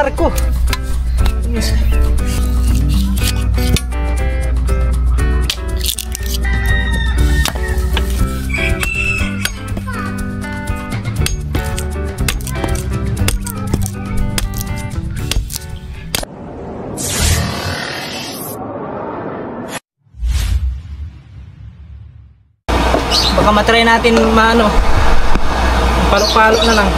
barko. Yes. Baka matry natin maano, palo-palo na lang.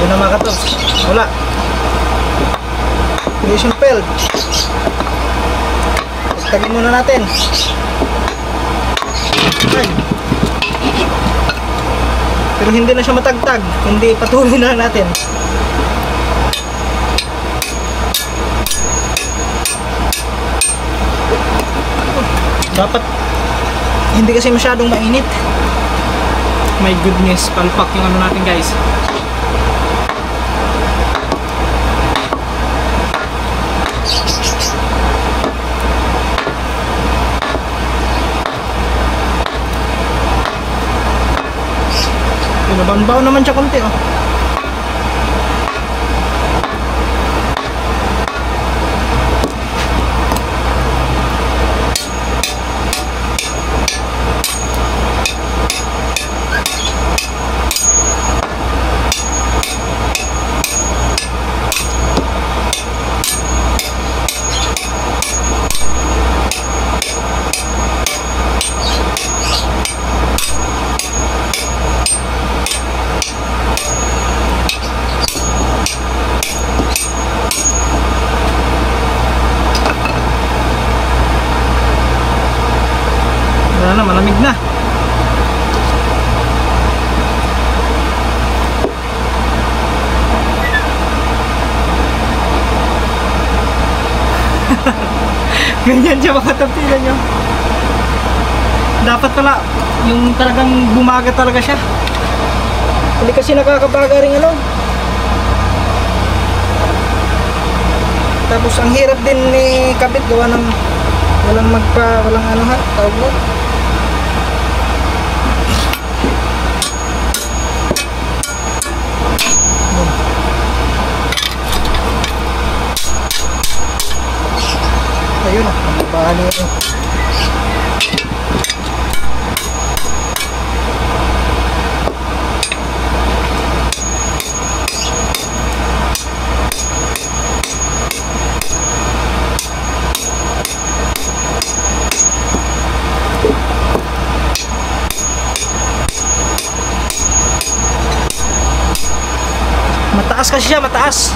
Yun na mga katos, wala. Creation failed. Tagin muna natin. Ay. Pero hindi na siya matagtag, hindi, patuloy na lang natin. Dapat hindi kasi masyadong mainit. My goodness, palpak yung ano natin guys. Binabanbaw naman siya konti oh. Wala na, malamig na. Ganyan siya makatampilan nyo. Dapat pala yung talagang bumaga talaga siya. Hindi kasi nakakabaga rin ano. Tapos ang hirap din ni kabit gawa ng walang ano ha, tawag mo. Ayun na, bahali ito. Mataas kasi siya, mataas.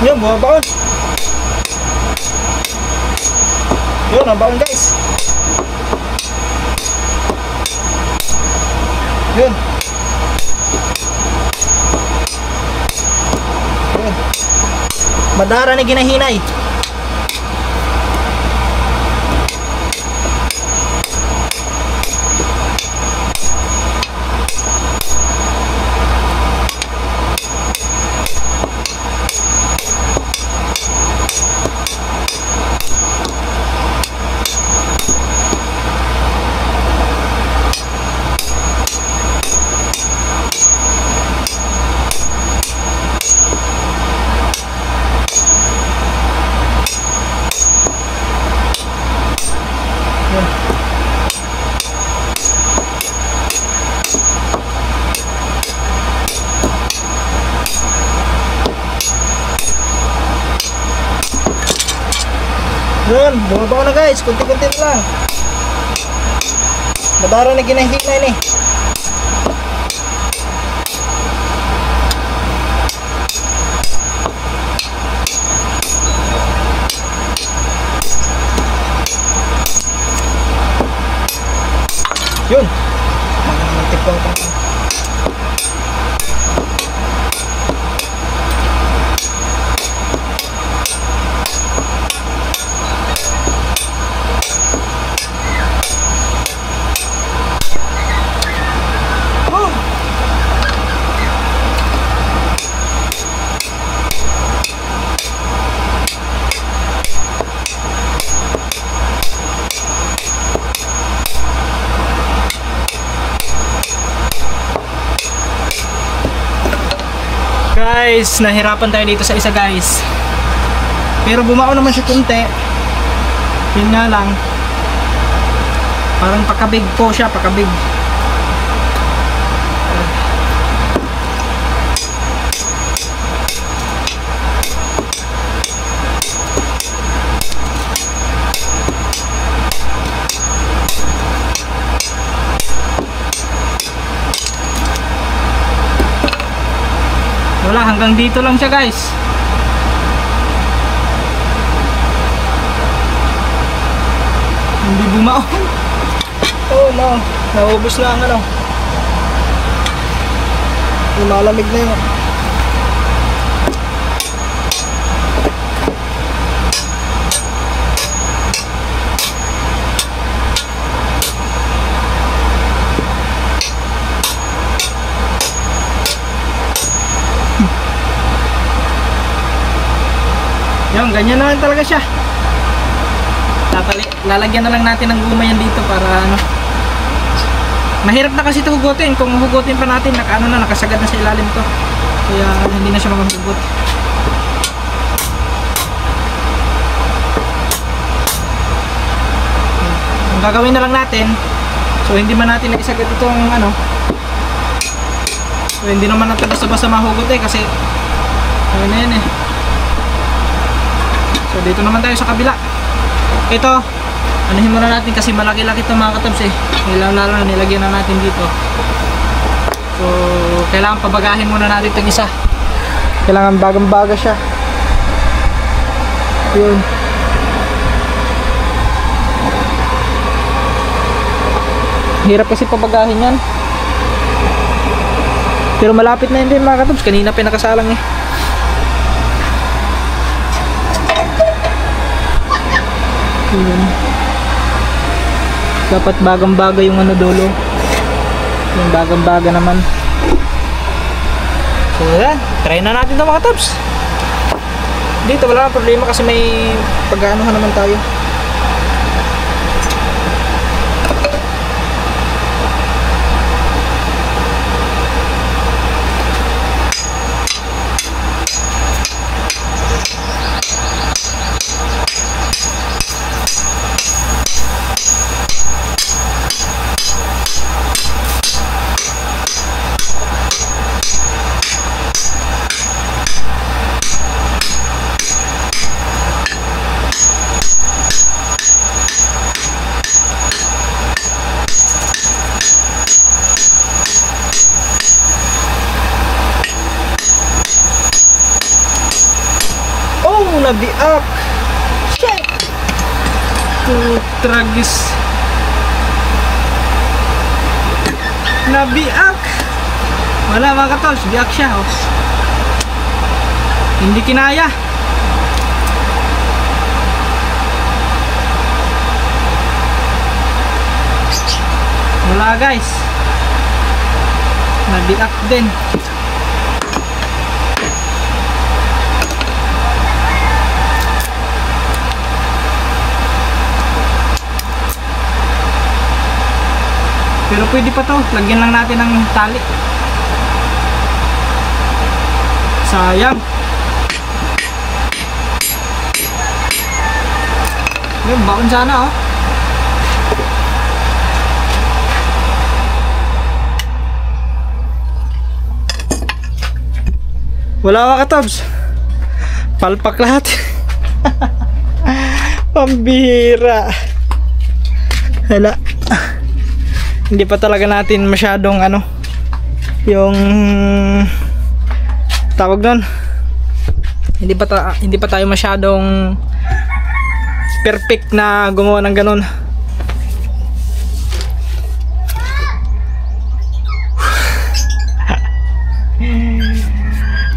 Yun, bumabaon. Yun, nabaon guys. Yun. Yun. Madara na ginahinay. Yun, bumabaw na guys, kunti-kunti lang. Madara na ginahinay ni. Yun. Magtipong pa. Guys, nahirapan tayo dito sa isa guys. Pero bumao naman siya kunti. Yun nga lang. Parang pakabig po siya, pakabig. Wala, hanggang dito lang siya guys. Hindi bumao. Oh no, naubos na ang ano. Malamig na yun. Yan, ganyan na lang talaga siya. Lalagyan na lang natin ng guma yan dito para ano. Mahirap na kasi ito hugutin. Kung hugutin pa natin, nakasagad na sa ilalim to. Kaya hindi na siya makahugot. Ang gagawin na lang natin, so hindi man natin naisagad itong ano. So hindi naman natin basta-basta mahugot kasi ayun na yan eh. So dito naman tayo sa kabila. Ito, anuhin muna natin kasi malaki-laki ito mga katabs eh. Nilagyan na natin dito. So kailangan pabagahin muna natin itong isa. Kailangan bagang-baga siya. Yun. Hirap kasi pabagahin yan. Pero malapit na yun din mga katabs. Kanina pinakasalang eh. Yun. Dapat bagang-baga yung ano dulo. Yung bagang-baga naman. So yan, try na natin ito mga tops. Dito wala nang problema kasi may pag-aanohan naman tayo. Nabiak. Shit. Tragis. Nabiak. Wala mga katols, biak siya. Oh. Hindi kinaya. Wala guys. Nabiak din. Pero pwede pa to, lagyan lang natin ng tali. Sayang. Yung baon sana oh. Wala mga katabs. Palpak lahat. Pambihira. Hala. Hindi pa talaga natin masyadong ano yung tawag doon. Hindi pa tayo masyadong perfect na gumawa ng ganun.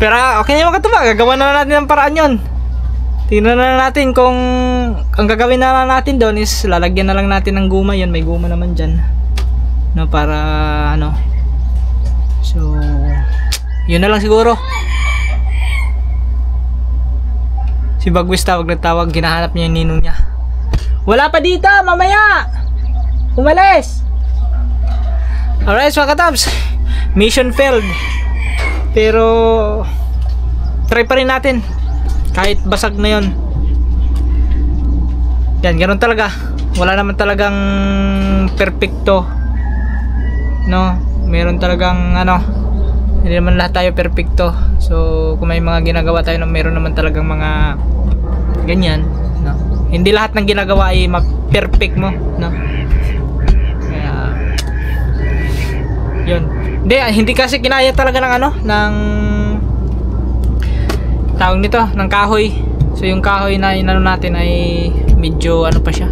Pero okay na mga katuba, gagawa na natin ng paraan yun. Tingnan na natin kung ang gagawin na natin doon is lalagyan na lang natin ng guma. Yun, may guma naman dyan, no, para ano. So yun na lang siguro. Si Bagwis tawag na tawag, ginahanap niya yung ninong niya. Wala pa dito, mamaya umalis. Alright mga katabs, mission failed. Pero try pa rin natin kahit basag na yon. Yan, ganoon talaga. Wala naman talagang perfecto, no? Meron talagang ano, hindi naman lahat tayo perfecto. So kung may mga ginagawa tayo na meron naman talagang mga ganyan, no? Hindi lahat ng ginagawa ay ma-perfect mo, no? Kaya yun. Hindi kasi kinaya talaga ng ano, ng tawag nito, ng kahoy. So yung kahoy na inano natin ay medyo ano pa siya,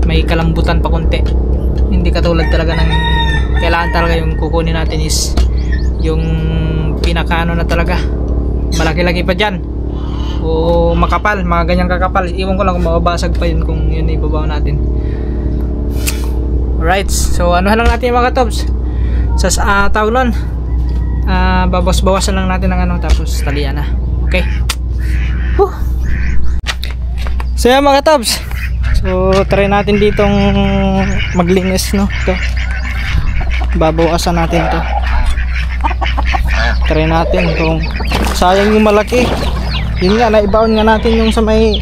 may kalambutan pa konti. Hindi katulad talaga ng kailangan talaga yung kukunin natin is yung pinakaano na talaga, malaki-laki pa dyan o makapal, mga ganyang kakapal. Iwan ko lang kung mababasag pa yun kung yun ibabaw natin. Alright, so anuhan lang natin mga katobs sa tawag nun, bawas-bawasan lang natin ng ano, tapos talian na. Okay. Whew. So yan mga katobs, so try natin ditong maglinis, no? Ito, babawasan natin to. Try natin kung sayang yung malaki. Yun nga, naibaon nga natin yung sa may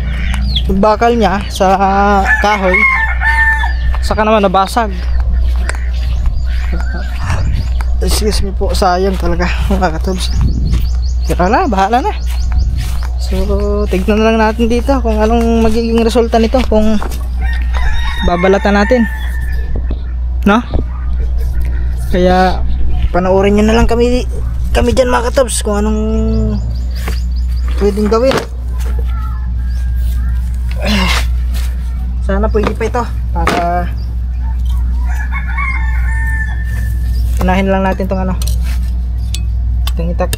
bakal niya sa kahoy, saka naman nabasag. Excuse me po, sayang talaga mga katobs. Pero na, bahala na. So tignan na lang natin dito kung anong magiging resulta nito, kung babalatan natin, no? Kaya panoorin nyo na lang kami dyan mga katobs kung anong pwedeng gawin. Sana pwede pa ito, para unahin lang natin itong ano, itong itak.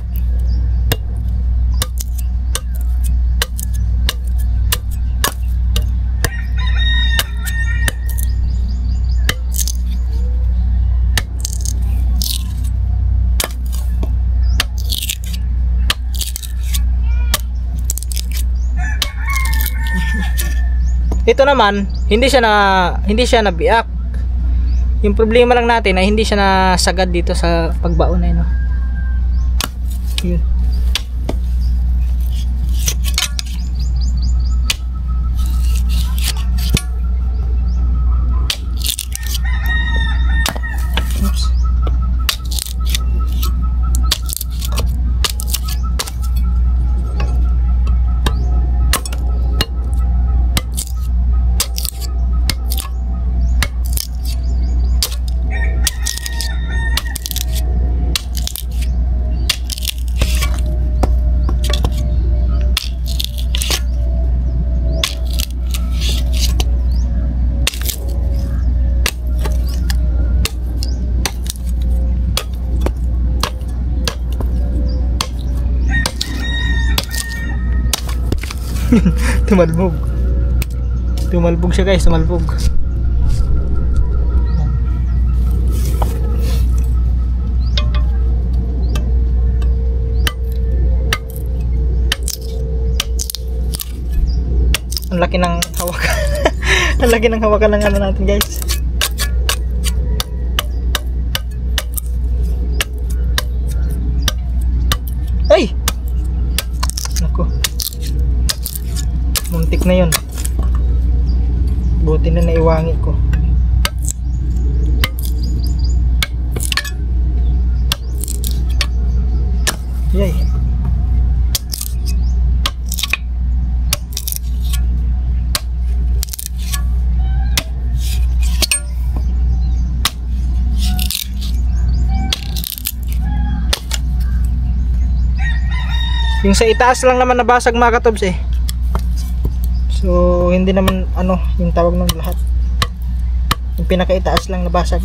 Ito naman, hindi siya nabiyak. Yung problema lang natin ay hindi siya nasagad dito sa pagbaon na yun, no? Yun. Oops. Tumalbog siya guys, tumalbog. Ang laki ng hawakan. Ang laki ng hawakan ng ano natin guys. Ay! Nako, muntik na yun. Buti na naiwangi ko. Yay. Yung sa itaas lang naman nabasag mga katobs eh. So hindi naman ano yung tawag ng lahat. Yung pinakaitaas lang nabasag.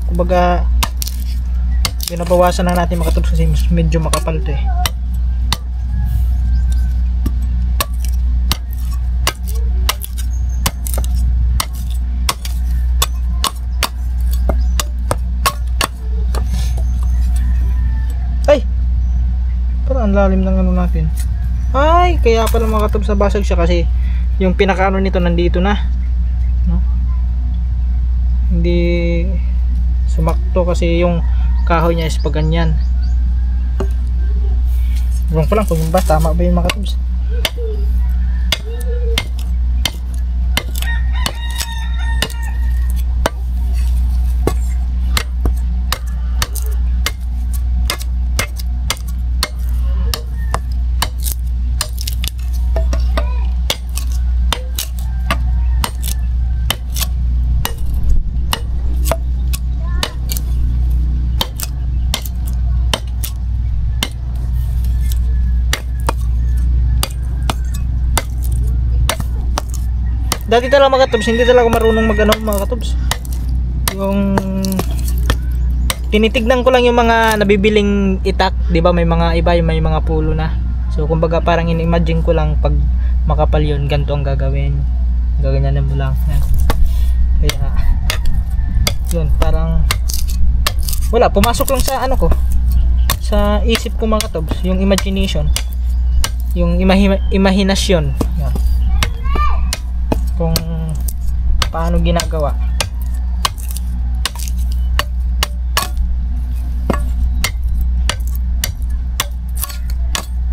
kumbaga binabawasan na natin mga katubs kasi medyo makapal to eh. Ay! Parang ang lalim ng ano natin. Ay! Kaya pala mga katubs nabasag siya kasi yung pinakaano nito nandito na. No? Hindi sumakto kasi yung kahoy niya is pag ganyan. Ewan ko lang kung yung ba tama ba yung mga katubs. Dati talaga mga katubs, hindi talaga marunong mag-ano mga katubs. Yung tinitignan ko lang yung mga nabibiling itak, 'di ba? May mga iba, may mga pulo na. So kumbaga parang in-imagine ko lang pag makapal yun, ganito ang gagawin. Gaganyanin mo lang. Yan. Kaya yun, parang wala, pumasok lang sa ano ko. Sa isip ko mga katubs, yung imagination. Yung imahinasyon. Yan. Kung paano ginagawa.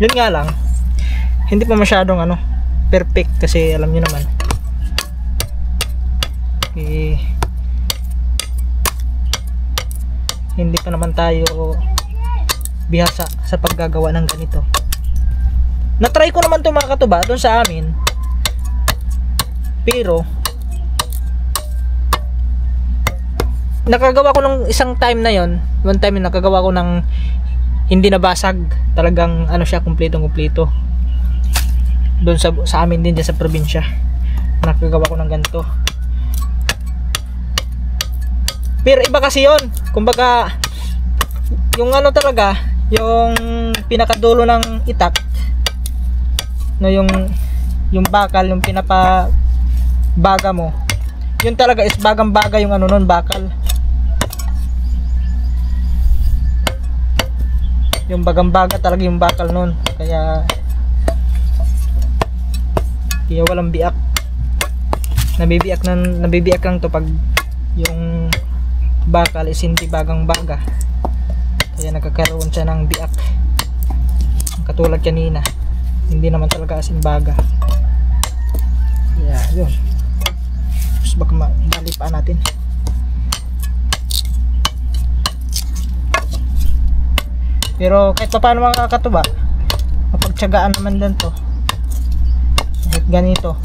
Yun nga lang, hindi pa masyadong ano, perfect kasi alam niyo naman. Hindi pa naman tayo bihasa sa paggagawa ng ganito. Na-try ko naman 'to mga katuba doon sa amin. Pero nakagawa ko ng isang time na yon, one time nakagawa ko ng hindi nabasag, talagang ano siya, kumpletong kumpleto doon sa amin din dyan sa probinsya. Nakagawa ko ng ganito, pero iba kasi yon, kumbaga yung ano talaga, yung pinakadulo ng itak no, yung bakal, yung baga mo, yun talaga is bagang baga yung ano nun, bakal, yung bagang baga talaga yung bakal nun, kaya walang biak. Nabibiak lang to pag yung bakal is hindi bagang baga, kaya nagkakaroon siya ng biak, katulad kanina hindi naman talaga as in baga. Yun, baka malipaan natin. Pero kahit pa paano mga katuba, mapagtsagaan naman din to kahit ganito.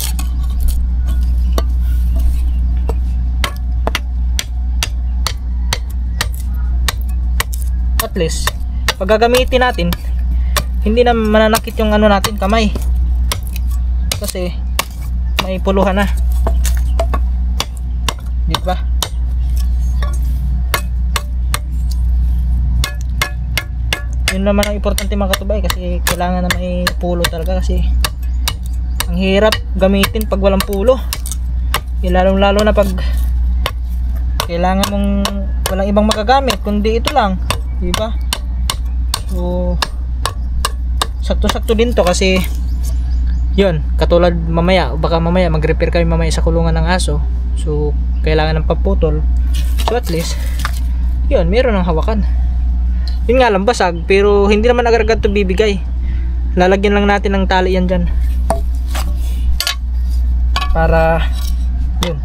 At least pag gagamitin natin, hindi na mananakit yung ano natin, kamay, kasi may puluhan na, di ba? Yun naman ang importante mga katubay, kasi kailangan na may pulo talaga, kasi ang hirap gamitin pag walang pulo. Lalong lalo na pag kailangan mong walang ibang magagamit kundi ito lang, di ba? So sakto-sakto din to, kasi yun, katulad mamaya, baka mamaya mag-repair kayo mamaya sa kulungan ng aso, so kailangan ng paputol. So at least yun, meron ng hawakan. Yun nga lang, basag, pero hindi naman agad-agad to bibigay. Lalagyan lang natin ng tali yan dyan para yun.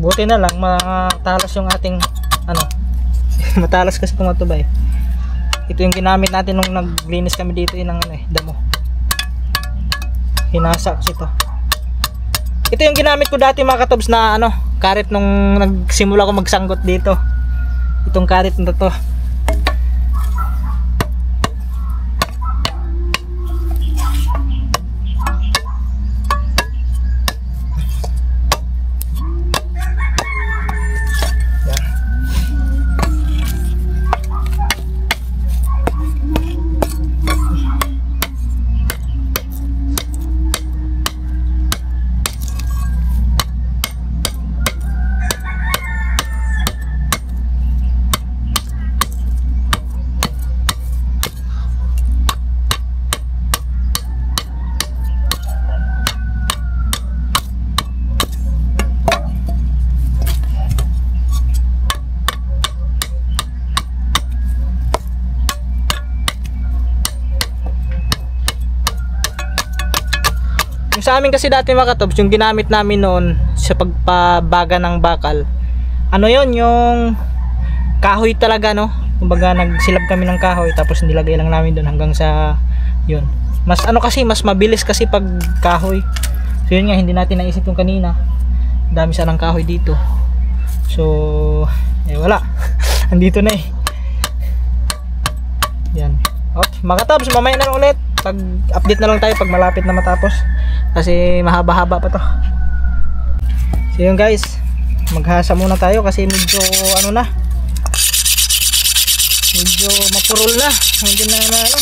Buti na lang matalas yung ating ano, Matalas kasi itong matuba eh. Ito yung ginamit natin nung naglinis kami dito ng ano eh, damo. Hinasa kasi ito. Ito yung ginamit ko dati mga katobs na ano, karet nung nagsimula ko magsanggot dito. Itong karet na to. Yung sa amin kasi dati mga katobs, yung ginamit namin noon sa pagpabaga ng bakal, ano yon, yung kahoy talaga, no? Kumbaga nagsilab kami ng kahoy tapos nilagay lang namin doon hanggang sa yun. Mas ano kasi, mas mabilis kasi pag kahoy. So yun nga, hindi natin naisip yung kanina. Dami sanang kahoy dito. So wala. Andito na eh. Yan. Okay, mga katobs, mamaya na lang ulit. Pag-update na lang tayo pag malapit na matapos. Kasi mahaba-haba pa to. So yun guys, maghasa muna tayo kasi medyo ano na, medyo mapurol na. Hindi na ano.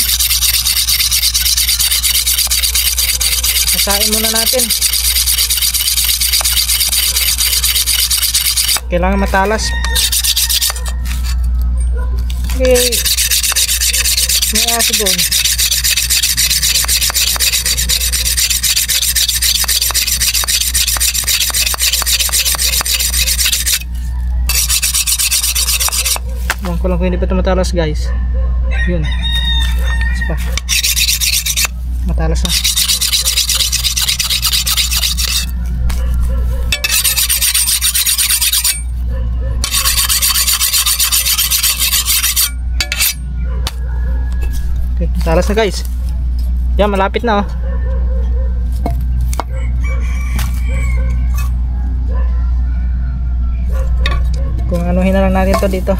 Hasain muna natin. Kailangan matalas. Okay. May aso doon. Ko lang kung hindi pa ito matalas guys. Yun. Pa. Matalas na. Okay, matalas na guys. Yan, malapit na oh. Kung anuhin na lang natin to dito.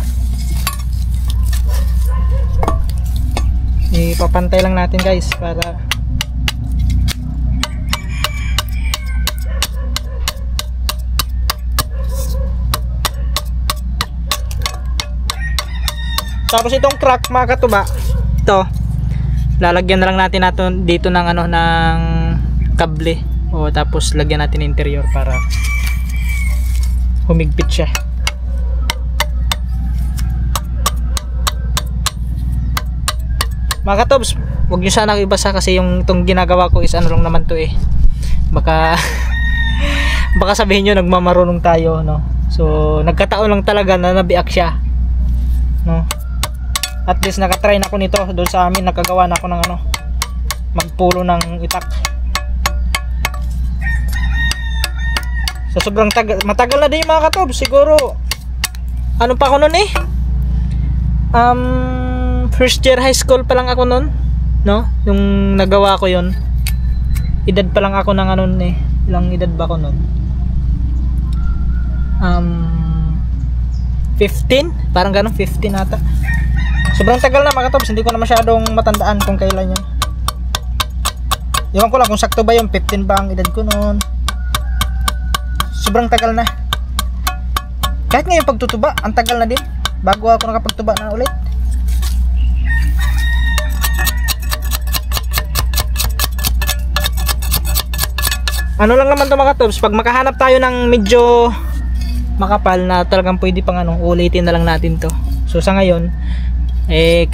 Ipapantay lang natin guys para tapos itong crack mga katuba, ito lalagyan na lang natin dito ng ano, ng kable, o tapos lagyan natin interior para humigpit siya. Mga katobs, huwag nyo sana ibasa kasi yung itong ginagawa ko is ano lang naman to eh. Baka baka sabihin nyo nagmamarunong tayo, no? So nagkataon lang talaga na nabiak siya, no? At least nakatry na ako nito. Doon sa amin nakagawa na ako ng ano, magpulo ng itak. So sobrang matagal na din mga katobs. Siguro ano pa ako nun eh, first year high school pa lang ako nun, no? Yung nagawa ko yon. Edad pa lang ako ng ano eh. Ilang edad ba ako nun? 15? Parang ganun, 15 ata. Sobrang tagal na mga katobs. Hindi ko na masyadong matandaan kung kailan yun. Iwan ko lang kung sakto ba yung 15 ba ang edad ko nun. Sobrang tagal na. Kahit ngayon pagtutuba, ang tagal na din bago ako nakapagtuba na ulit. Ano lang naman ito mga katobs, pag makahanap tayo ng medyo makapal na talagang pwede pang ano, ulitin na lang natin to. So sa ngayon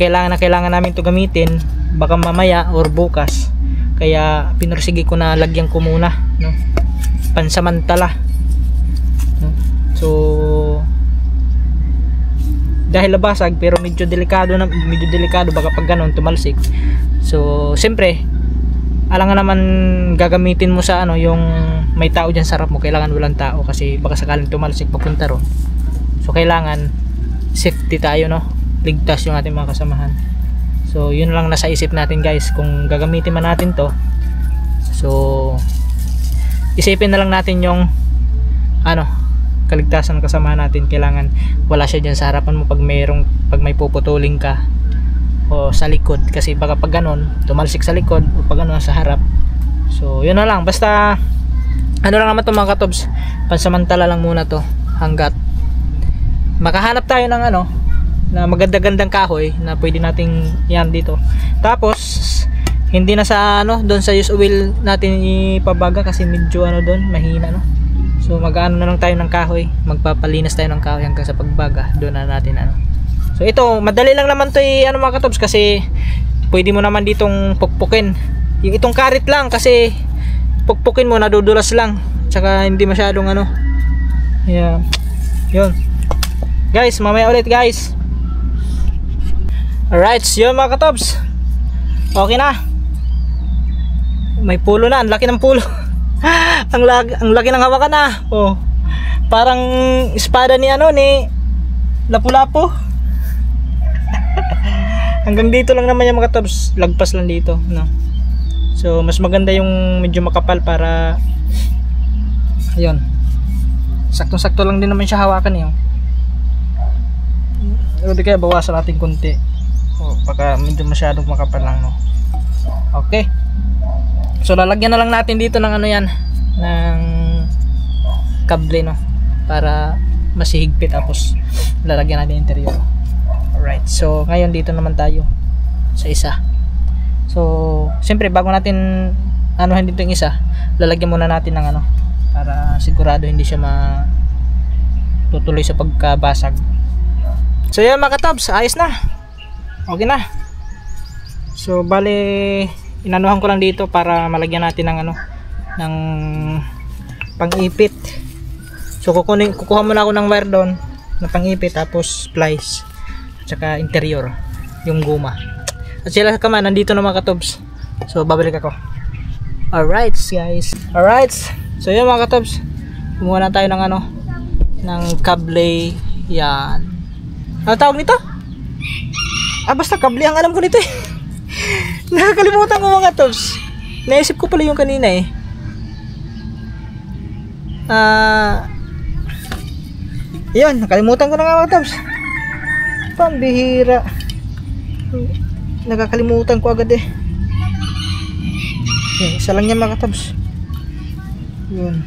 kailangan namin to gamitin, baka mamaya or bukas, kaya pinursige ko na lagyan ko muna, no? Pansamantala, no? So dahil labasag pero medyo delikado baka pag ganun tumalsik. So siyempre alangan naman gagamitin mo sa ano, yung may tao dyan sa harap mo, kailangan walang tao kasi baka sakaling tumalsik papunta ron. So kailangan safety tayo, no, ligtas yung ating mga kasamahan. So yun lang nasa isip natin guys, kung gagamitin man natin to, so isipin na lang natin yung ano, kaligtasan ng kasama natin. Kailangan wala siya dyan sa harapan mo pag may puputuling ka o sa likod, kasi baka pag ganon tumalsik sa likod o pag ganon sa harap. So yun na lang, basta ano lang naman to mga katobs, pansamantala lang muna to hanggat makahanap tayo ng ano na maganda-gandang kahoy na pwede nating yan dito. Tapos hindi na sa ano doon sa use oil natin ipabaga kasi medyo ano doon mahina, no. So mag-ano na lang tayo ng kahoy, magpapalinis tayo ng kahoy hanggang sa pagbaga, doon na natin ano. So ito, madali lang naman to ano mga katobs, kasi pwede mo naman ditong pukpukin. Yung itong karit lang, kasi pukpukin mo, nadudulas lang, tsaka hindi masyadong ano. Yeah. Yun guys, mamaya ulit guys. Alright, so yun mga katobs, okay na, may pulo na, ang laki ng pulo. ang laki ng hawakan na. Oh, parang espada ni ano ni Lapu-Lapu. Hanggang dito lang naman yung mga katobs, lagpas lang dito, no. So mas maganda yung medyo makapal para ayun, saktong-sakto lang din naman siya hawakan eh. O di kaya bawasan natin konti. Oh, baka medyo masyadong makapal lang, no. Okay. So lalagyan na lang natin dito ng ano yan, ng kable, no, para masihigpit, tapos lalagyan natin interior. Alright, so ngayon dito naman tayo sa isa. So siyempre bago natin anuhan dito yung isa, lalagyan muna natin ng ano, para sigurado hindi siya tutuloy sa pagkabasag. So yan mga katobs, ayos na, okay na. So bale inanuhan ko lang dito para malagyan natin ng ano, ng pang-ipit. So kukuha muna ako ng wire doon na pang-ipit, tapos plies at saka interior, yung guma. At sila ka man nandito na mga katobs. So babalik ako. Alright guys, alright. So yun mga katobs, kumuha na tayo ng ano, ng kable. Yan, ano tawag nito? Basta kable ang alam ko nito eh. Nakakalimutan ko mga tobs. Naisip ko pala yung kanina eh. Yun, nakalimutan ko na nga mga tobs. Pambihira. Nakakalimutan ko agad eh. Okay, isa lang yan mga tobs. Yun.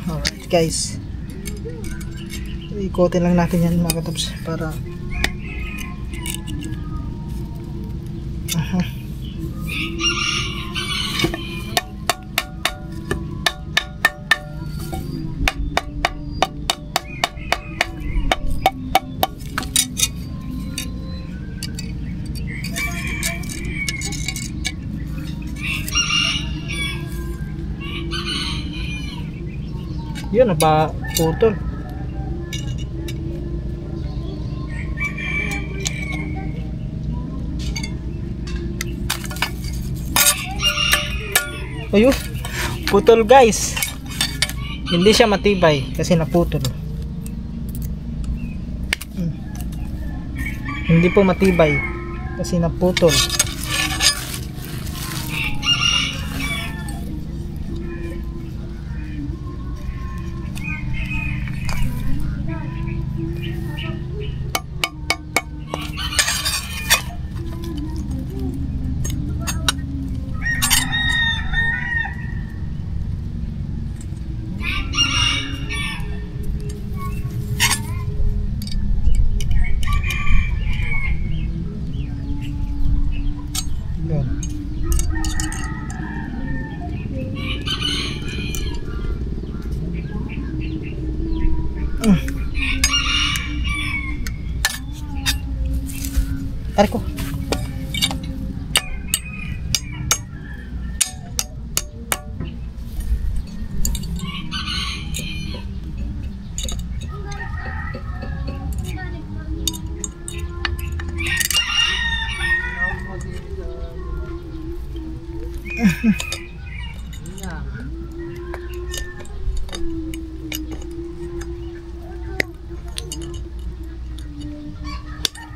Alright guys, ikotin lang natin yan mga katobs para yun, ba putol. Ayun, putol guys. Hindi siya matibay kasi naputol. Hindi po matibay kasi naputol. Tarik ko.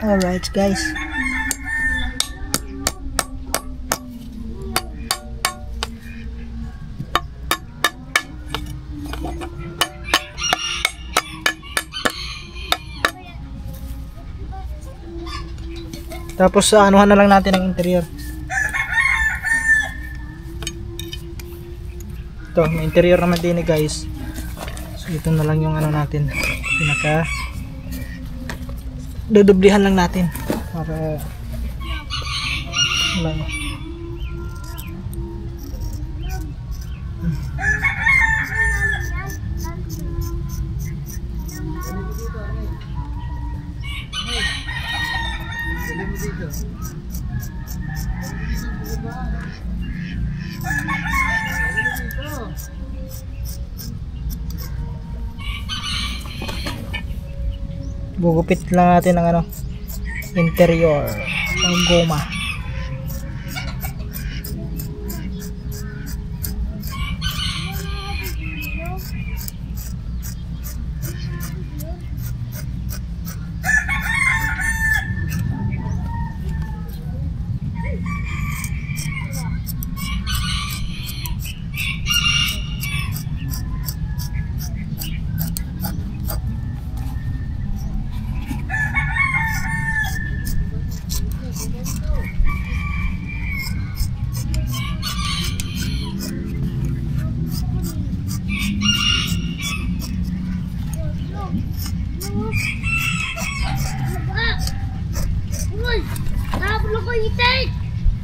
Alright guys. Tapos anuhan na lang natin ang interior. Ito, may interior naman din guys. So ito na lang yung ano natin. Pinaka dudublihan lang natin para wala. Gugupit lang natin ang ano, interior ng goma.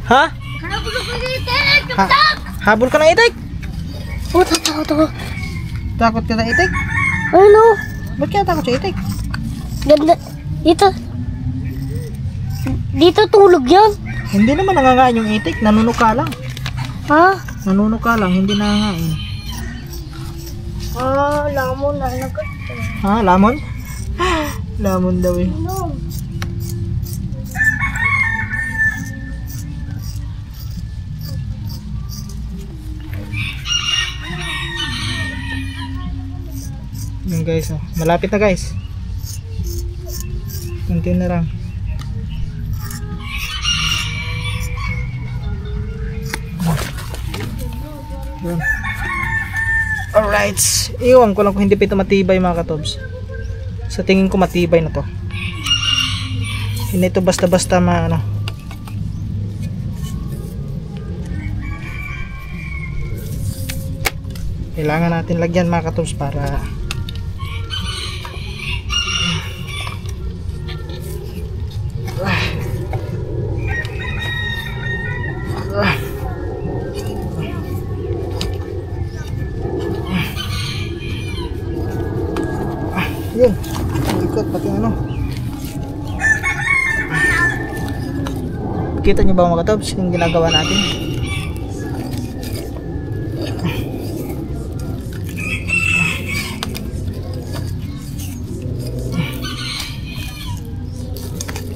Ha? Habol ka ng itik? Oh, takot ako. Takot ka ng itik? Ano? Ba't kaya takot sa itik? Ganda. Dito. Dito tulog yan. Hindi naman nangangain yung itik, nanunuka lang. Ha? Nanunuka lang, hindi nangangain. Ah, lamon na nagat. Ha? Lamon? Lamon daw eh. Ano? Yung guys, oh. Malapit na guys. Kunti na lang. Yun. Alright. Iwan ko lang kung hindi pa ito matibay mga katobs. Sa tingin ko matibay na to. Hindi ito basta-basta ano. Kailangan natin lagyan mga katobs para yun, ikot pati ano. Kita nyo ba mga katobs yung ginagawa natin?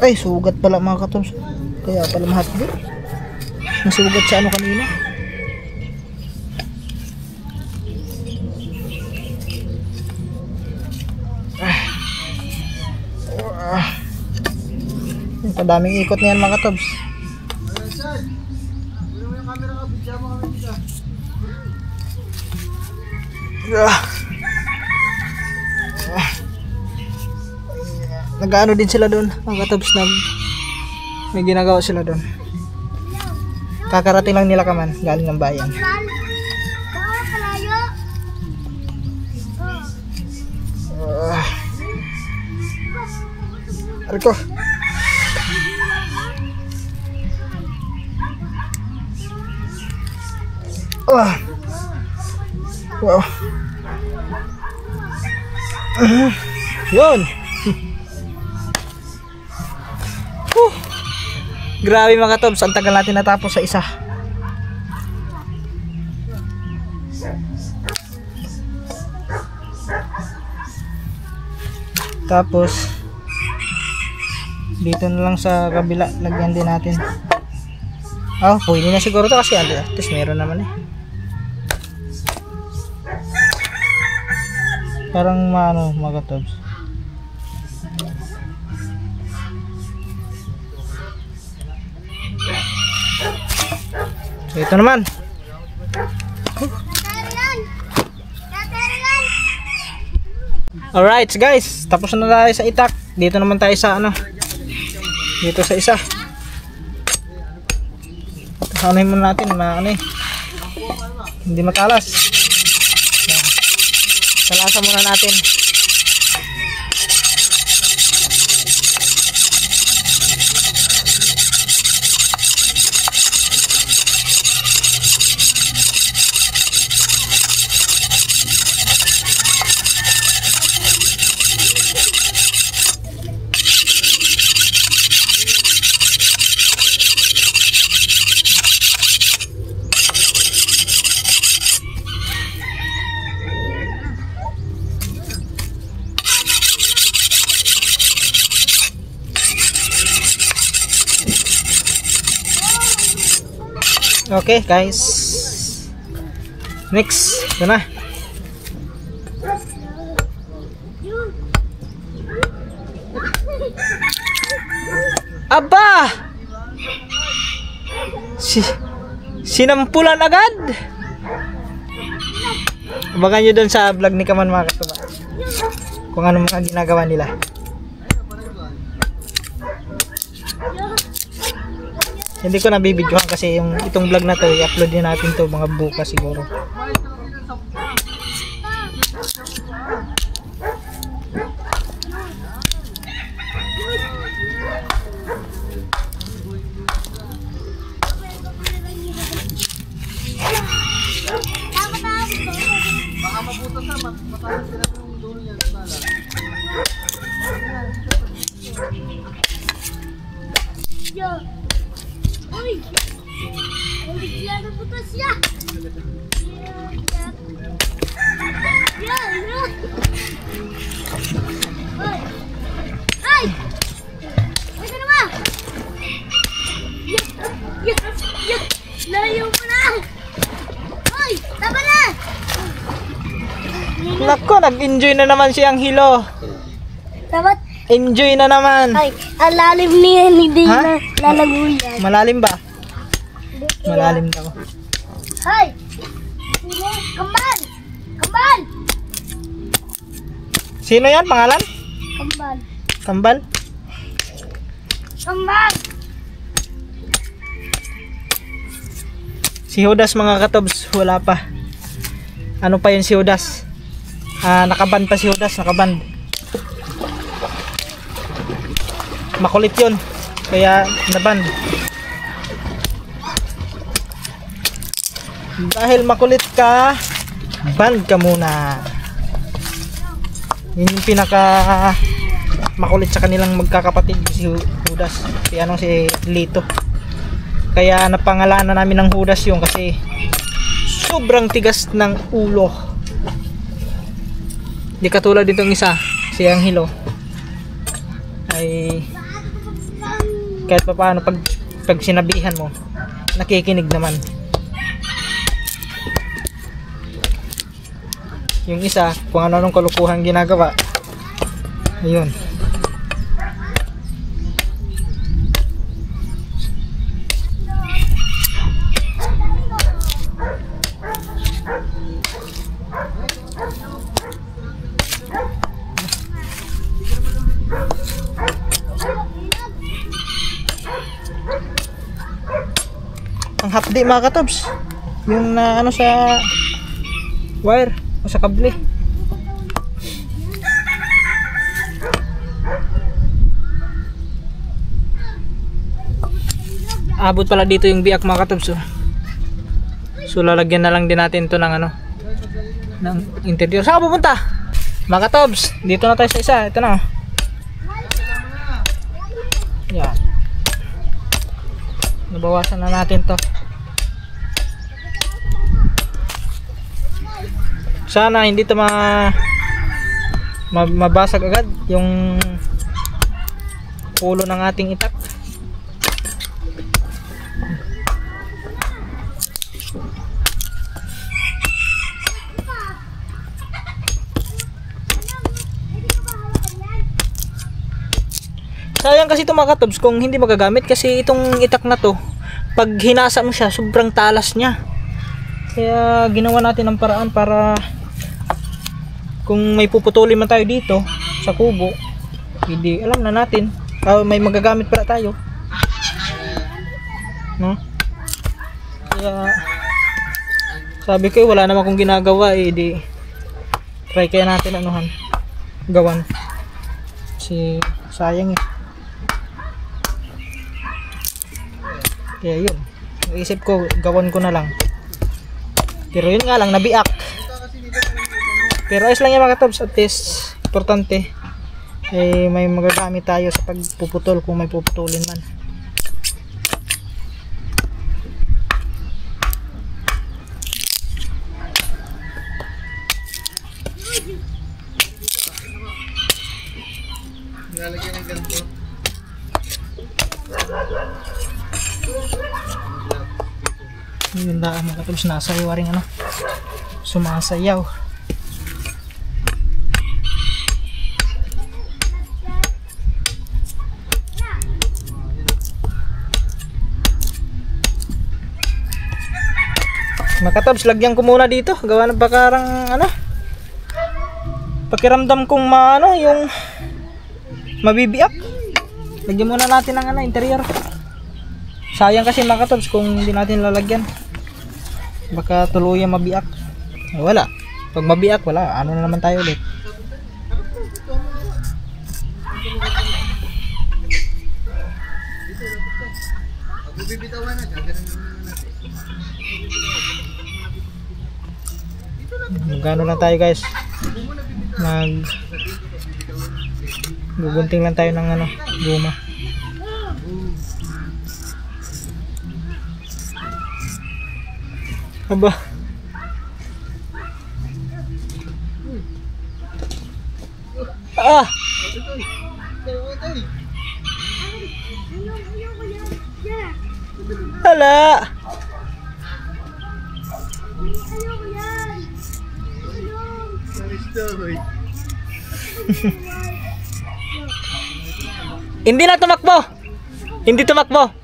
Ay, sugat pala mga katobs. Kaya pala mahapdi. Nasugat sa ano kanina. Kadaming ikot niyan mga katobs. Nag-ano din sila doon mga katobs, may ginagawa sila doon. Kakarating lang nila kaman galing ng bayan. Arko. Wow. Yun. Grabe mga katobs, ang tagal natin natapos sa isa. Tapos dito na lang sa kabila lagyan din natin. Oh, pwede na siguro to kasi at least meron naman eh. Parang maano mga katobs. So ito naman. Alright guys, tapos na tayo sa itak. Dito naman tayo sa ano. Dito sa isa. Anuhin muna natin na ano eh. Hindi matalas. Salasan muna natin. Okay guys, next, ito na. Aba! Sinampulan agad! Abangan nyo dun sa vlog ni Kaman mga katuba kung ano mga ginagawa nila. Hindi ko nabibidyohan kasi yung itong vlog na to i-upload din natin to mga bukas siguro. Uy! Ang bigla na butas siya! Yan! Uy! Ay! Uy ka naman! Yuk! Layo mo na! Uy! Tama na! Nako, nag-enjoy na naman siyang hilo. Dapat Enjoy na naman. ay, ang lalim niya, hindi na lalago yan. Malalim ba? Malalim daw. Hay! Kambal! Kambal! Sino yan? Pangalan? Kambal! Kambal? Kambal! Si Judas mga katobs, wala pa. Ano pa yun si Judas? Nakaband pa si Judas, nakaband. Makulit yun, kaya naband. Dahil makulit ka, band ka muna. Yun yung pinaka makulit sa kanilang magkakapatid, si Judas, si Lito. Kaya napangalanan namin ng Judas yung kasi sobrang tigas ng ulo. Di katulad ditong isa, si Angelo ay kahit pa paano pag sinabihan mo nakikinig naman. Yung isa kung ano-anong kalukuhan ginagawa, ayun. Ang hapdi mga katobs, yung ano sa wire o sa kable. Abot pala dito yung biak mga katobs. So lalagyan na lang din natin to ng ano, ng interior. Saan pupunta? Mga katobs, dito na tayo sa isa. Ito na. Yan. Nabawasan na natin to. Sana hindi to mabasag agad yung ulo ng ating itak. Sayang kasi ito mga katobs kung hindi magagamit kasi itong itak na to, pag hinasa mo siya, sobrang talas niya. Kaya ginawa natin ang paraan para kung may puputulin man tayo dito sa kubo, hindi alam na natin, may magagamit para tayo. No? Kaya sabi ko wala naman akong ginagawa di try kaya natin anuhan, gawan. Kasi sayang eh. Kaya yun, naisip ko gawan ko na lang. Pero yun nga lang, nabiak. Pero ayos lang yung mga katobs, at least importante may magagamit tayo sa pagpuputol kung may puputulin man. Nilalagyan ng ganito. Yun daan mga katobs, nasayaw rin sumasayaw. Mga katobs, lagyan ko muna dito, gawa ng bakarang pakiramdam kong yung mabibiyak. Lagyan muna natin ng interior. Sayang kasi mga katobs kung hindi natin lalagyan, baka tuluyan mabiak. Wala, pag mabiak wala, ano na naman tayo ulit. Bibitawan na, gaganan naman natin. Magkano lang tayo guys, gugunting lang tayo ng guma. Aba, hala. Hindi na tumakbo. Hindi tumakbo.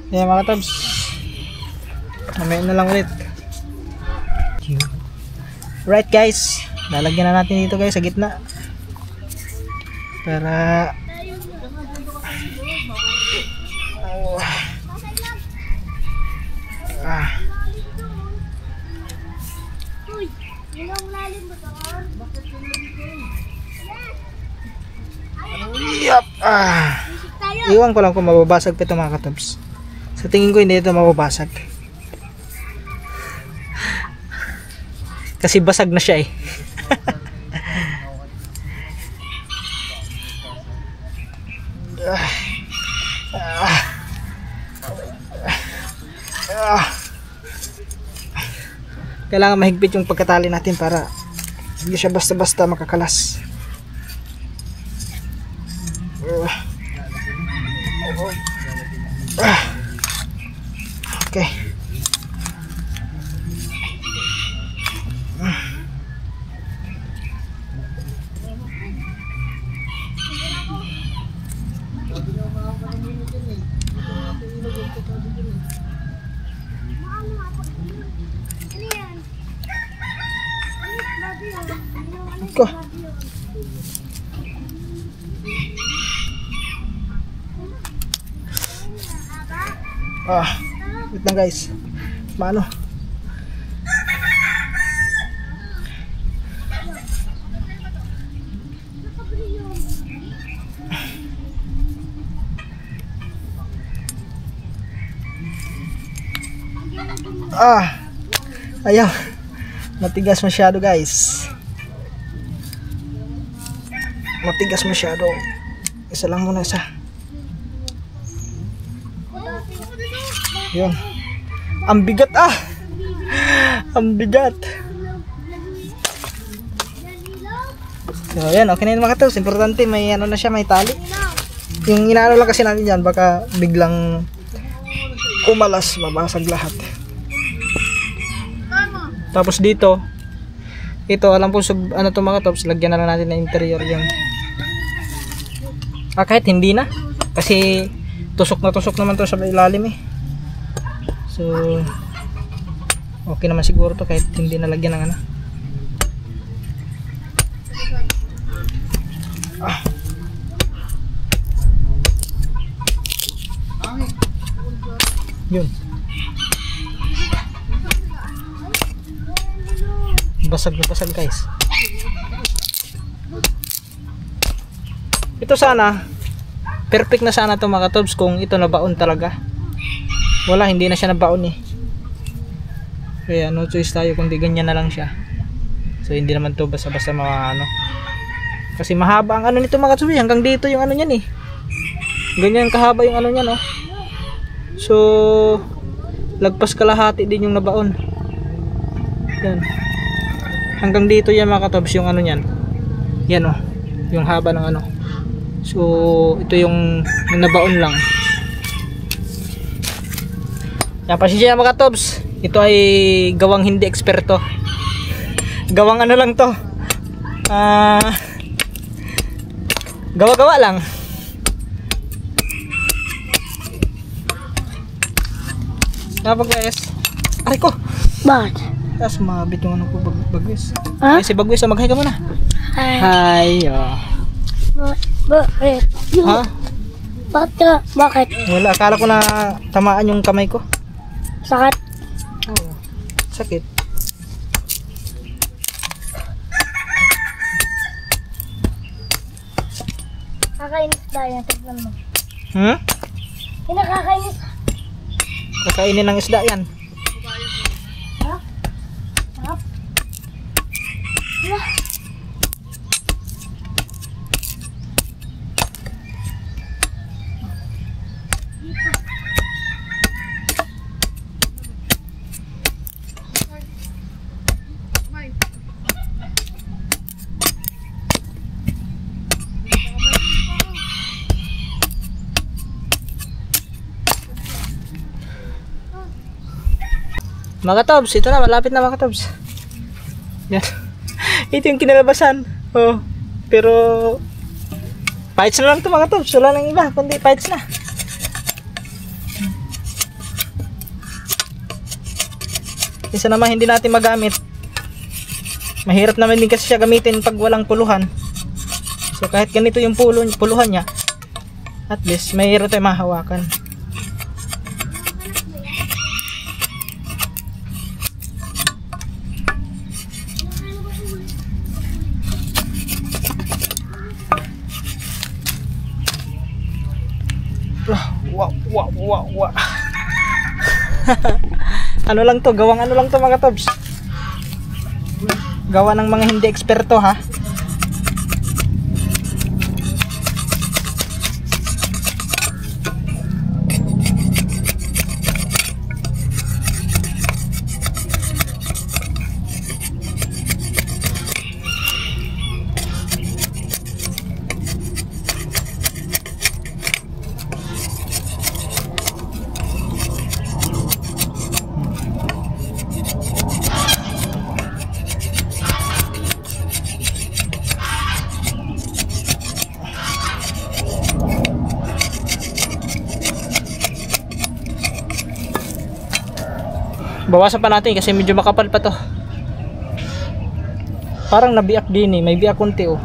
Yeah, mga tabs. Mamaya na lang ulit. Right guys, lalagyan na natin dito guys sa gitna. Para iwan ko lang kung mababasag pa ito mga katabs. Sa tingin ko hindi ito mababasag kasi basag na siya eh. Kailangan mahigpit yung pagkatali natin para hindi siya basta-basta makakalas. Okay. Ko. Wait lang guys. Paano? Ayaw. Matigas masyado guys. Matigas masyado. Isa lang muna isa. Yun. Ang bigat Ang bigat. So yan, okay na yun mga katos. Importante may na siya, may tali. Yung inaano lang kasi natin yan, baka biglang umalas, mabasag lahat. Tapos dito, ito alam po ano to mga tops, lagyan na lang natin ng interior yung kahit hindi na kasi tusok naman to sa ilalim eh. So okay naman siguro to kahit hindi nalagyan ng ano. Yun. Basag na basag guys. Ito sana perfect na sana to mga tobs kung ito nabaon talaga. Wala, hindi na siya nabaon eh. Kaya no choice tayo kung di ganyan na lang siya. So hindi naman to basta-basta mga ano. Kasi mahaba ang ano nito mga tobs, hanggang dito yung ano niyan eh. Ganyan kahaba yung ano niyan oh. So lagpas kalahati din yung nabaon. Yan. Hanggang dito yan mga katobs yung ano niyan. Yan oh, yung haba ng ano. So ito yung nabaon lang. Yan, pasensya mga katobs. Ito ay gawang hindi eksperto. Gawang ano lang to. Gawa-gawa lang. Napag guys. Aray ko. Bakit? Tas mabit yung ano ko Bagwis. Ha? Ay, si Bagwis, mag-hi ka muna. Hi. Hi. Oh. Bakit? Ha? Bakit? Wala, akala ko na tamaan yung kamay ko. Sakit? Oh, sakit. Kakainis tayo. Tignan mo. Kinakakainis. Kakainin ng isda yan. Ha? Sarap? Mga tobs, ito na, malapit na mga tobs. Yan. Ito yung kinalabasan. Oh, pero fights na lang ito mga tobs. Wala nang iba, kundi fights na. Isa naman hindi natin magamit. Mahirap naman din kasi siya gamitin pag walang puluhan. So kahit ganito yung puluhan niya, at least mahirap tayo mahawakan. Wow. Ano lang to, gawang ano lang to mga tobs. Gawa ng mga hindi eksperto ha. Bawasan pa natin kasi medyo makapal pa to. Parang nabiak din eh. May biak konti oh.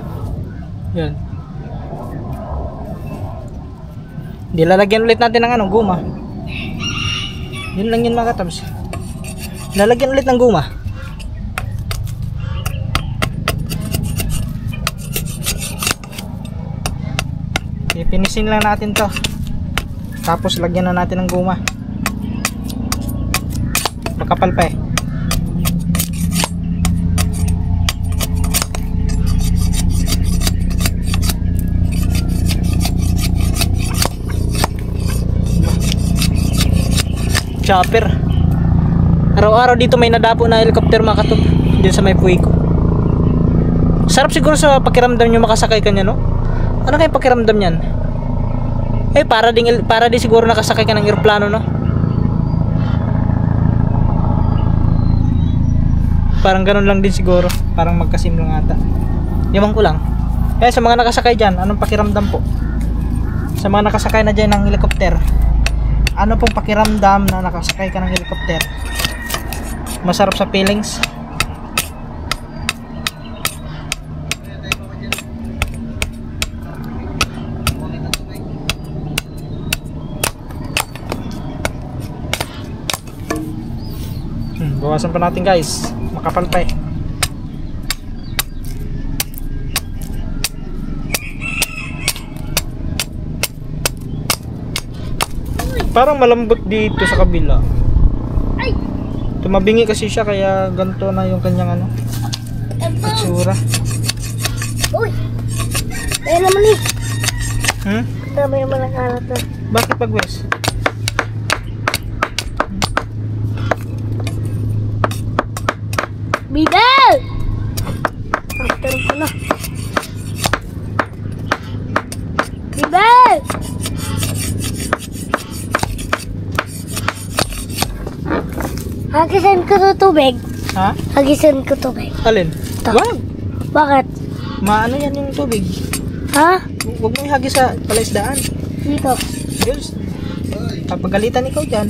Yan. Lalagyan ulit natin ng ano, guma. Yun lang yun mga katabs. Lalagyan ulit ng guma. Ipinisin lang natin to. Tapos lagyan na natin ng guma. Makapal pa eh. Chopper. Araw-araw dito may nadapo na helicopter mga katub. Diyan sa may puwi ko. Sarap siguro sa pakiramdam nyo makasakay kanya no? Ano kaya pakiramdam yan? Eh para din siguro nakasakay ka ng eroplano no? parang ganun lang din siguro, parang magkasim lang ata. Ewan ko lang. Kaya sa mga nakasakay dyan, anong pakiramdam po? Sa mga nakasakay na dyan ng helicopter, ano pong pakiramdam na nakasakay ka ng helicopter? Masarap sa feelings? Bawasan pa natin guys, makapal pa eh. Parang malambot dito sa kabila. Tumabingi kasi siya kaya ganito na yung kanyang ano, itsura. Uy! Kaya naman eh. Tama yung mga kalat na. Bakit pag west? Bibel! After ko na. Bibel! Hagisan ko to tubig. Ha? Hagisan ko tubig. Alin? Ito. Wag! Bakit? Maano yan yung tubig? Ha? Huwag mo ihagis sa palaisdaan. Dito. Diyos, papagalitan ikaw dyan.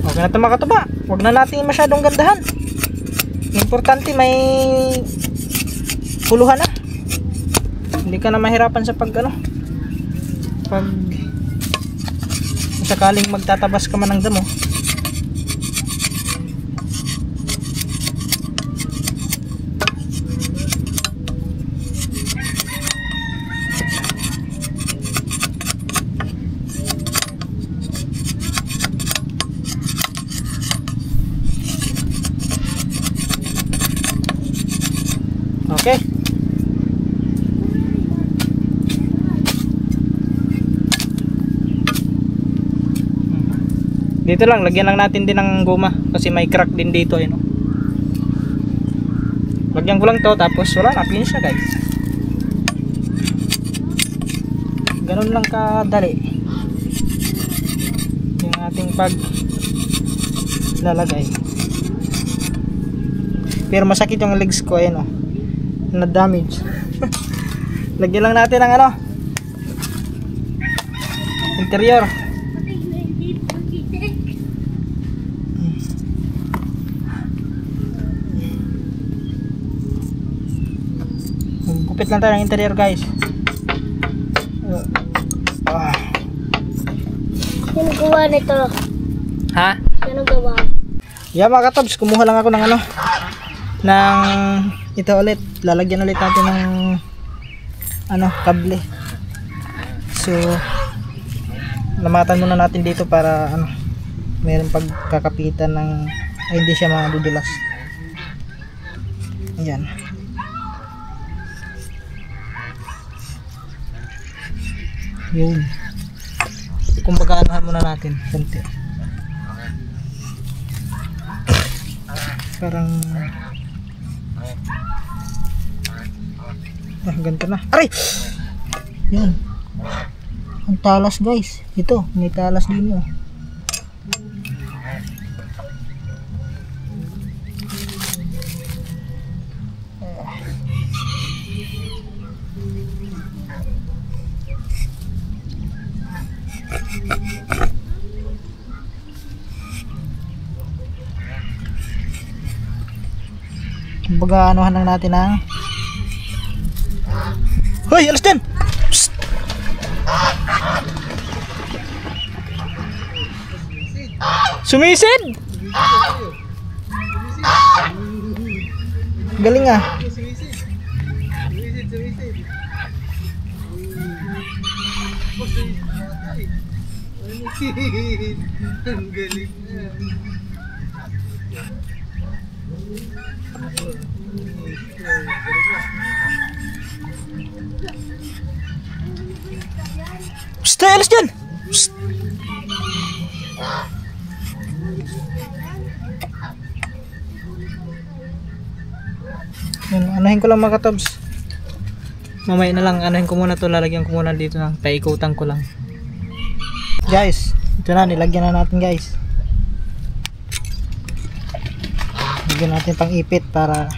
Okay na ito mga katuba. Huwag na natin masyadong gandahan. Importante may puluhan na. Hindi ka na mahirapan sa pag sakaling magtatabas ka man ng damo. Okay. Dito lang, lagyan lang natin din ng goma kasi may crack din dito eh, no? Lagyan ko lang to tapos wala na, finish na guys. Ganun lang kadali yung ating pag lalagay. Pero masakit yung legs ko, ayan, oh, na damage. Lagyan lang natin ng ano, interior. Gupit lang tayo ng interior guys. Sino gawa nito? Ha? Sino gawa? Yeah mga katabs, kumuha lang ako ng ano, ng ito ulit, lalagyan ulit natin ng ano, kable. So lamatan muna natin dito para ano, mayroong pagkakapitan ng ay hindi siya madudulas. Ayan. Yun. Kumbaga anuhan muna natin konti. Parang ganito na. Aray! Yan. Ang talas guys. Ito, may talas din yun. Kumbaga anuhan lang natin ang hoy, alas din! Psst! Sumisid! Galing ah. Ang galing na. Psst, alas dyan! Psst! Yan, anahin ko lang mga katabs. mamaya na lang anuhin ko muna to, lalagyan ko muna dito ng paikutan ko lang. Guys, ito na, nilagyan na natin guys. Lagyan natin pang ipit para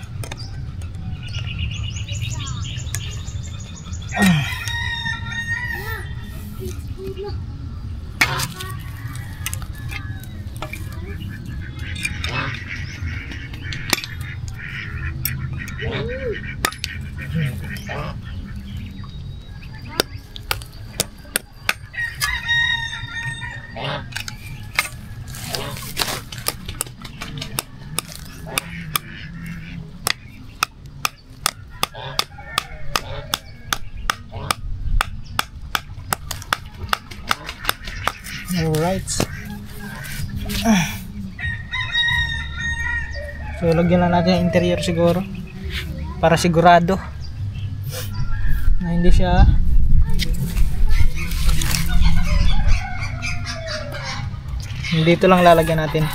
alright. So lagyan lang natin yung interior siguro para sigurado na hindi siya dito lang lalagyan natin.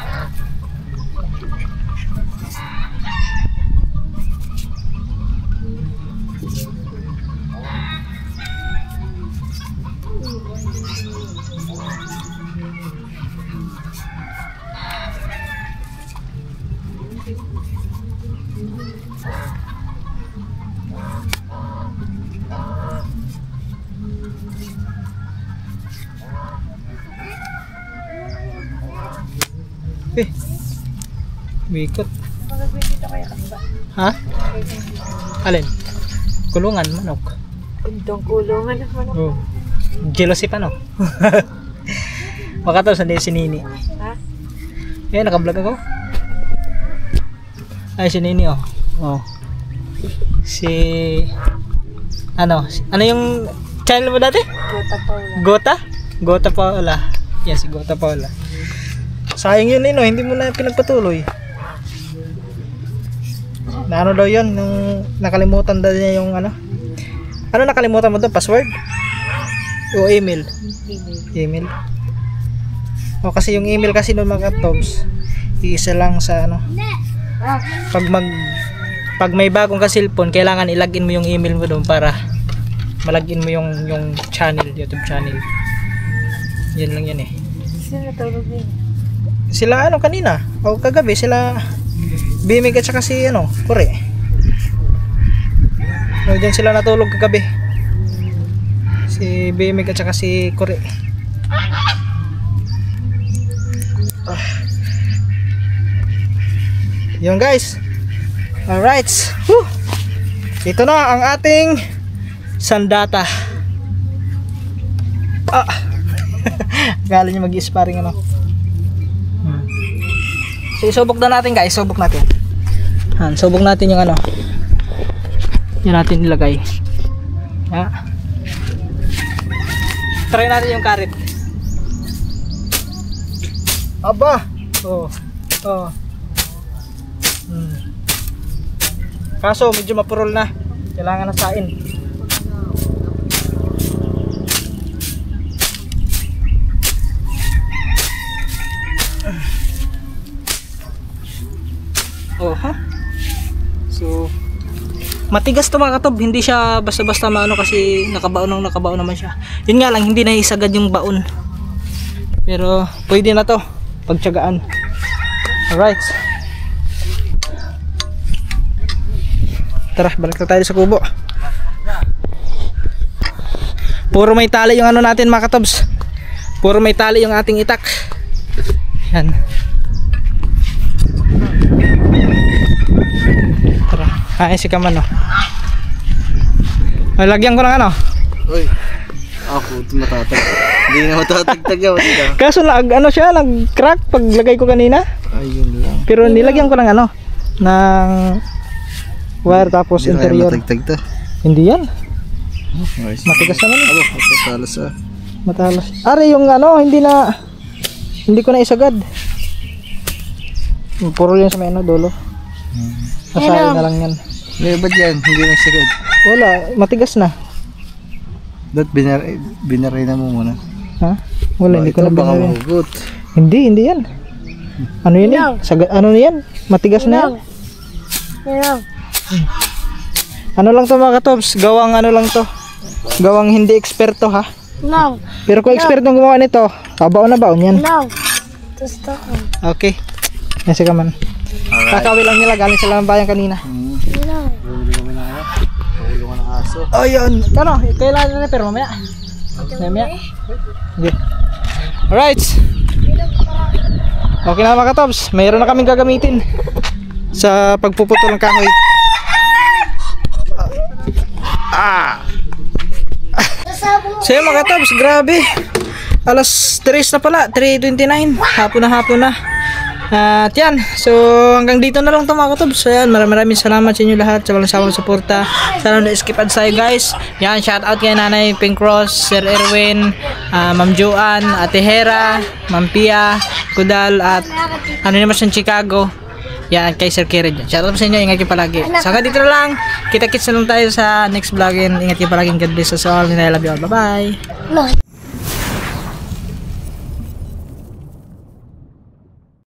Bikot. Ha? Alin? Kulungan manok. Itong kulungan ng manok. Oh. Jealousy pa no? Makataw sa si Nini. Ha? Eh, naka-vlog ako. Ay, si Nini oh. Oh. Si ano yung channel mo dati? Gota Paula. Gota? Gota Paula. Yes, si Gota Paula. Sayang yun no, hindi mo na pinagpatuloy. Na ano daw yun, nung nakalimutan daw niya yung ano. Ano nakalimutan mo doon? Password? O email? Email. O kasi yung email kasi nung mga tops, iisa lang sa ano. Pag may bagong ka-cellphone, kailangan ilagin mo yung email mo doon para malagin mo yung channel, YouTube channel. Yan lang yan eh. Sino natulog din? Sila ano kanina, o kagabi sila Bimig at saka si ano, Kore. So, dyan sila natulog kagabi. Si Bimig at saka si Kore. Yun guys. Alright. Woo! Ito na ang ating sandata. Galing niya mag-sparring ano. So isubok na natin guys, subok natin. Subok natin yung ano. Yan natin nilagay. Ha? Try natin yung karit. Aba. Oh. Kaso medyo mapurol na. Kailangan na sain. Oh, ha? So matigas to mga katob, hindi siya basta-basta maano kasi nakabaon naman siya. Yun nga lang, hindi na isagad yung baon. Pero pwede na to pagtiyagaan. Alright. Tara, balik na tayo sa kubo. Puro may tali yung ano natin mga katobs. Puro may tali yung ating itak. Yan. Tara, kain si Kaman no. Lagyan ko ng ano. Uy, ako matatag. Hindi na matatagtag yan. Kaso ano siya, nag-crack pag lagay ko kanina. Ayun lang. Pero nilagyan ko ng ano, ng wire tapos Hindi interior. matagtag to. Hindi yan. Nice. Matigas naman eh. Abo, matalas ah. Matalas. Are yung ano, hindi ko na isagad. Puro yan sa may ano, dulo. Masahin na lang yan. May ba't yan? Hindi na sagad. Wala, matigas na. Dapat binaray na mo muna. Ha? Wala, hindi ko na baka binarin. mahugot. Hindi yan. Ano yan eh? Ano yan? Matigas na yan. Ano lang to mga katobs, gawang ano lang to. Gawang hindi eksperto ha. No. Pero kung eksperto ang gumawa nito, baon na baon yan. No. Gusto ko. Okay. Yan si Kaman. Kakawi lang nila, galing sila ng bayan kanina. No. Bumili kami ng ano? Pahulungan ng aso. Oh yun. Ano, kailangan na pero mamaya. Mamaya. Okay. Alright. Okay na mga katobs, mayroon na kaming gagamitin sa pagpuputol ng kahoy. So yun mga katobs, grabe. Alas 3 na pala, 3:29. Hapon na. At yan, so hanggang dito na lang ito mga katobs. So yan, maraming salamat sa inyo lahat sa walang sawang suporta. Sana na-skip ads tayo guys. Yan, shout out kay Nanay Pink Cross, Sir Erwin, Ma'am Joanne, Ate Hera, Ma'am Pia, Kudal, at ano naman sa Chicago. Yan, kay Sir Kirin. Shout out sa inyo, ingat kayo palagi. So hanggang dito na lang, kita-kits na lang tayo sa next vlog. Ingat kayo palagi, God bless us all, and I love you all. Bye bye. No.